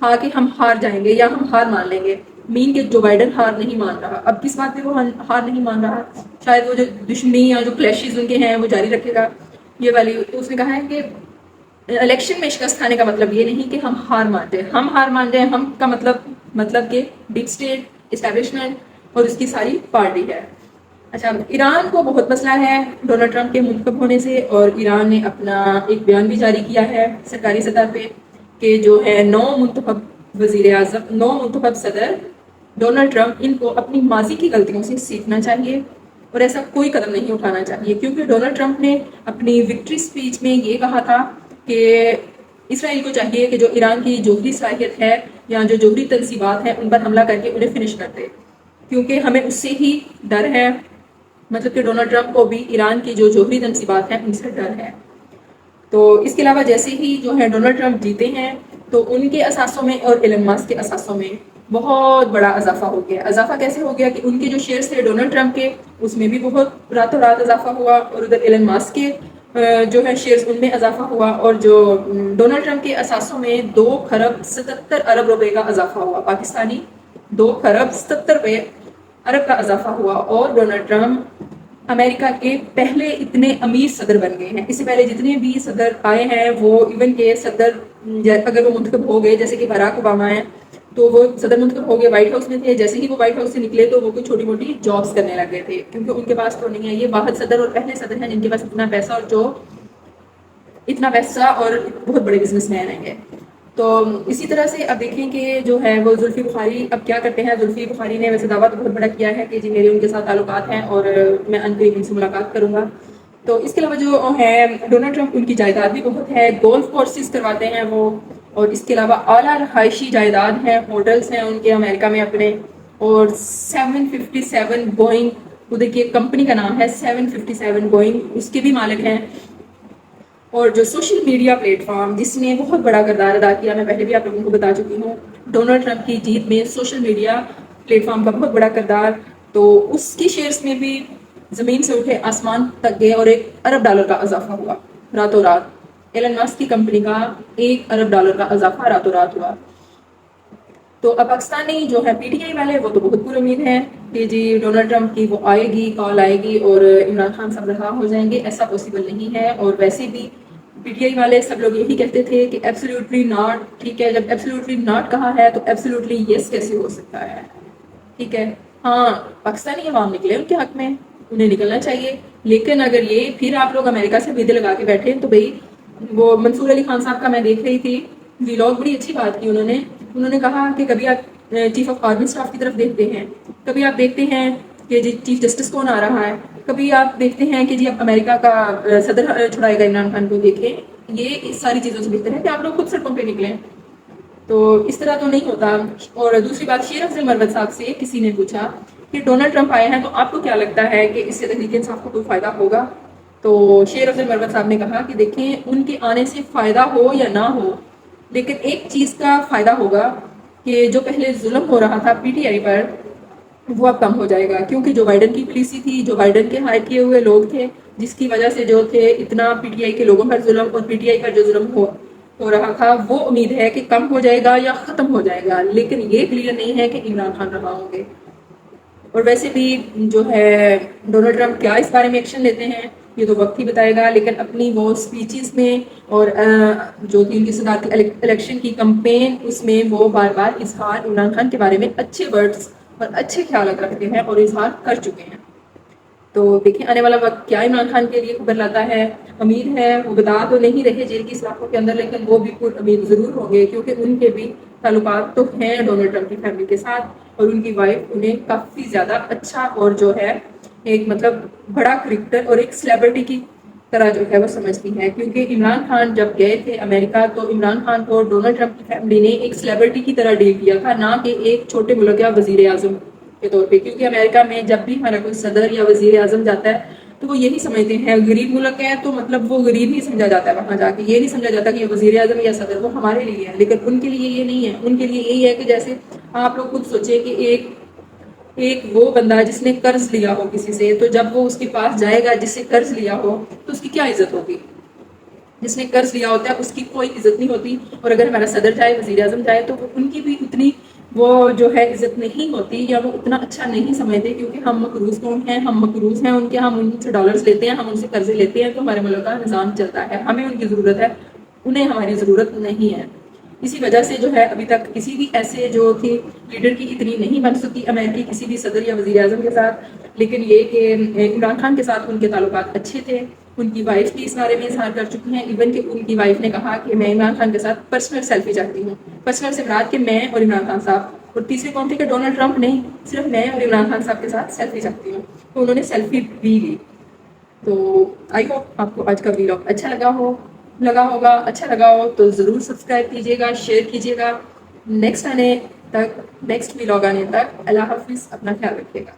تھا کہ ہم ہار جائیں گے یا ہم ہار مان لیں گے. مین کہ جو بائیڈن ہار نہیں مان رہا. اب کس بات پہ وہ ہار نہیں مان رہا؟ شاید وہ جو دشمنی یا جو کلیشز ان کے ہیں وہ جاری رکھے گا یہ والی. تو اس نے کہا ہے کہ الیکشن میں شکست کھانے کا مطلب یہ نہیں کہ ہم ہار مان جائیں. ہم ہار مان جائیں ہم کا مطلب کہ ڈیپ اسٹیٹ اسٹیبلشمنٹ اور اس کی ساری پارٹی ہے. اچھا، ایران کو بہت مسئلہ ہے ڈونلڈ ٹرمپ کے منتخب ہونے سے، اور ایران نے اپنا ایک بیان بھی جاری کیا ہے سرکاری سطح پہ کہ جو ہے نو منتخب صدر ڈونلڈ ٹرمپ ان کو اپنی ماضی کی غلطیوں سے سیکھنا چاہیے اور ایسا کوئی قدم نہیں اٹھانا چاہیے. کیونکہ ڈونلڈ ٹرمپ نے اپنی وکٹری اسپیچ میں یہ کہا تھا کہ اسرائیل کو چاہیے کہ جو ایران کی جوہری صلاحیت ہے یا جو جوہری تنصیبات ہیں ان پر حملہ کر کے انہیں فنش کر دے، کیونکہ ہمیں اس سے ہی ڈر ہے. مطلب کہ ڈونلڈ ٹرمپ کو بھی ایران کی جو جوہری تنصیبات ہیں ان سے ڈر ہے. تو اس کے علاوہ جیسے ہی جو ہے ڈونلڈ ٹرمپ جیتے ہیں تو ان کے اثاثوں میں اور ایلن ماسک کے اثاثوں میں بہت بڑا اضافہ ہو گیا. اضافہ کیسے ہو گیا کہ ان کے جو شیئرز تھے ڈونلڈ ٹرمپ کے اس میں بھی بہت راتوں رات اضافہ ہوا، اور ادھر ایلن ماسک کے جو ہے شیئرز ان میں اضافہ ہوا، اور جو ڈونلڈ ٹرمپ کے اثاثوں میں 2.77 کروڑ کا اضافہ ہوا، پاکستانی 2.77 کروڑ کا اضافہ ہوا. اور ڈونلڈ ٹرمپ امریکہ کے پہلے اتنے امیر صدر بن گئے ہیں. اس سے پہلے جتنے بھی صدر آئے ہیں وہ ایون کے صدر اگر وہ منتخب ہو گئے جیسے کہ باراک اوباما ہیں تو وہ صدر منتخب ہو گئے وائٹ ہاؤس میں تھے، جیسے ہی وہ وائٹ ہاؤس سے نکلے تو وہ کوئی چھوٹی موٹی جابس کرنے لگے تھے کیونکہ ان کے پاس تو نہیں ہے. یہ واحد صدر اور پہلے صدر ہیں جن کے پاس اتنا پیسہ اور بہت بڑے بزنس مین ہیں. تو اسی طرح سے اب دیکھیں کہ جو ہے وہ زلفی بخاری اب کیا کرتے ہیں. زلفی بخاری نے ویسے دعویٰ تو بہت بڑا کیا ہے کہ جی میرے ان کے ساتھ تعلقات ہیں اور میں ان قریب ان سے ملاقات کروں گا. تو اس کے علاوہ جو ہے ڈونلڈ ٹرمپ ان کی جائیداد بھی بہت ہے، گولف کورسز کرواتے ہیں وہ، اور اس کے علاوہ اعلیٰ رہائشی جائیداد ہیں، ہوٹلز ہیں ان کے امریکہ میں اپنے، اور 757 بوئنگ ادھر کی ایک کمپنی کا نام ہے 757 بوئنگ، اس کے بھی مالک ہیں. اور جو سوشل میڈیا پلیٹ فارم جس نے بہت بڑا کردار ادا کیا، میں پہلے بھی آپ لوگوں کو بتا چکی ہوں ڈونلڈ ٹرمپ کی جیت میں سوشل میڈیا پلیٹ فارم کا بہت بڑا کردار. تو اس کی شیئرز میں بھی زمین سے اٹھے آسمان تک گئے اور $1 ارب کا اضافہ ہوا راتوں رات. ایلن ماسک کی کمپنی کا $1 ارب کا اضافہ راتوں رات ہوا. تو اب پاکستانی جو ہے پی ٹی آئی والے وہ تو بہت پر امید ہیں کہ جی ڈونلڈ ٹرمپ کی وہ آئے گی، کال آئے گی اور عمران خان صاحب رہا ہو جائیں گے. ایسا پاسبل نہیں ہے. اور ویسے بھی پی ٹی آئی والے سب لوگ یہی کہتے تھے کہ ایبسلیوٹلی ناٹ. ٹھیک ہے، جب ایبسلیوٹلی ناٹ کہا ہے تو ایبسلیوٹلی یس کیسے ہو سکتا ہے؟ ٹھیک ہے، ہاں پاکستانی عوام نکلے ان کے حق میں، انہیں نکلنا چاہیے. لیکن اگر یہ پھر آپ لوگ امریکہ سے بیدے لگا کے بیٹھے تو بھائی وہ منصور علی خان صاحب کا میں دیکھ رہی تھی ویلاگ، بڑی اچھی بات کی انہوں نے کہا کہ کبھی آپ چیف آف آرمی اسٹاف کی طرف دیکھتے ہیں، کبھی آپ دیکھتے ہیں کہ جی چیف جسٹس کون آ رہا ہے، کبھی آپ دیکھتے ہیں کہ جی اب امریکہ کا صدر چھڑائے گا عمران خان کو. دیکھیں یہ ساری چیزوں سے بہتر ہے کہ آپ لوگ خود سڑکوں پہ نکلیں. تو اس طرح تو نہیں ہوتا. اور دوسری بات، شیر افضل مروت صاحب سے کسی نے پوچھا کہ ڈونلڈ ٹرمپ آئے ہیں تو آپ کو کیا لگتا ہے کہ اس سے تحریک انصاف کو کوئی فائدہ ہوگا؟ تو شیر افضل مروت صاحب نے کہا کہ دیکھیں ان کے آنے سے فائدہ ہو یا نہ ہو، لیکن ایک چیز کا فائدہ ہوگا کہ جو پہلے ظلم ہو رہا تھا پی ٹی آئی پر وہ اب کم ہو جائے گا. کیونکہ جو بائیڈن کی پالیسی تھی، جو بائیڈن کے ہائر کیے ہوئے لوگ تھے جس کی وجہ سے جو تھے اتنا پی ٹی آئی کے لوگوں پر ظلم اور پی ٹی آئی پر جو ظلم ہو رہا تھا وہ امید ہے کہ کم ہو جائے گا یا ختم ہو جائے گا. لیکن یہ کلیئر نہیں ہے کہ عمران خان رہا ہوں گے. اور ویسے بھی جو ہے ڈونلڈ ٹرمپ کیا اس بارے میں ایکشن لیتے ہیں یہ تو وقت ہی بتائے گا. لیکن اپنی وہ اسپیچز میں اور جو تھی ان کی صدارتی الیکشن کی کمپین اس میں وہ بار بار اظہار عمران خان کے بارے میں اچھے ورڈز اور اچھے خیالات رکھتے ہیں اور اظہار کر چکے ہیں. تو دیکھیں آنے والا وقت کیا عمران خان کے لیے خبر لاتا ہے. امید ہے وہ بتا تو نہیں رہے جیل کی سلاخوں کے اندر، لیکن وہ بھی پر امید ضرور ہوں گے کیونکہ ان کے بھی تعلقات تو ہیں ڈونلڈ ٹرمپ کی فیملی کے ساتھ، اور ان کی وائف انہیں کافی زیادہ اچھا اور جو ہے ایک مطلب بڑا کرکٹر اور ایک سیلیبریٹی کی طرح جو ہے وہ سمجھتی ہے. کیونکہ عمران خان جب گئے تھے امریکہ تو عمران خان کو ڈونلڈ ٹرمپ کی فیملی نے ایک سیلیبریٹی کی طرح ڈیل کیا تھا، نہ کہ ایک چھوٹے ملک یا وزیر اعظم کے طور پہ. کیونکہ امریکہ میں جب بھی ہمارا کوئی صدر یا وزیر اعظم جاتا ہے تو وہ یہی سمجھتے ہیں غریب ملک ہے تو مطلب وہ غریب ہی سمجھا جاتا ہے. وہاں جا کے یہ نہیں سمجھا جاتا کہ یہ وزیر اعظم یا صدر وہ ہمارے لیے ہے، لیکن ان کے لیے یہ نہیں ہے. ان کے لیے یہی ہے کہ جیسے آپ لوگ خود سوچیں کہ ایک وہ بندہ جس نے قرض لیا ہو کسی سے، تو جب وہ اس کے پاس جائے گا جس سے قرض لیا ہو تو اس کی کیا عزت ہوگی؟ جس نے قرض لیا ہوتا ہے اس کی کوئی عزت نہیں ہوتی، اور اگر ہمارا صدر جائے، وزیر اعظم جائے، تو ان کی بھی اتنی وہ جو ہے عزت نہیں ہوتی، یا وہ اتنا اچھا نہیں سمجھتے، کیونکہ ہم مقروض قوم ہیں، ہم مقروض ہیں ان کے، ہم ان سے ڈالرز لیتے ہیں، ہم ان سے قرضے لیتے ہیں، تو ہمارے ملک کا نظام چلتا ہے، ہمیں ان کی ضرورت ہے، انہیں ہماری ضرورت نہیں ہے۔ اسی وجہ سے جو ہے ابھی تک کسی بھی ایسے جو تھی لیڈر کی اتنی نہیں بن سکی امریکی کسی بھی صدر یا وزیر اعظم کے ساتھ، لیکن یہ کہ عمران خان کے ساتھ ان کے تعلقات اچھے تھے، ان کی وائف بھی اس بارے میں اظہار کر چکی ہیں، ایون کہ ان کی وائف نے کہا کہ میں عمران خان کے ساتھ پرسنل سیلفی چاہتی ہوں، پرسنل سے مراد کہ میں اور عمران خان صاحب، اور تیسرے کون تھے کہ ڈونلڈ ٹرمپ، نہیں، صرف میں اور عمران خان صاحب کے ساتھ سیلفی چاہتی ہوں، تو انہوں نے سیلفی بھی لی۔ تو آئی ہوپ آپ کو آج کا ویلاگ اچھا ہوگا، اچھا لگا ہو تو ضرور سبسکرائب کیجیے گا، شیئر کیجیے گا۔ نیکسٹ ویلاگ آنے تک اللہ حافظ، اپنا خیال رکھیے گا۔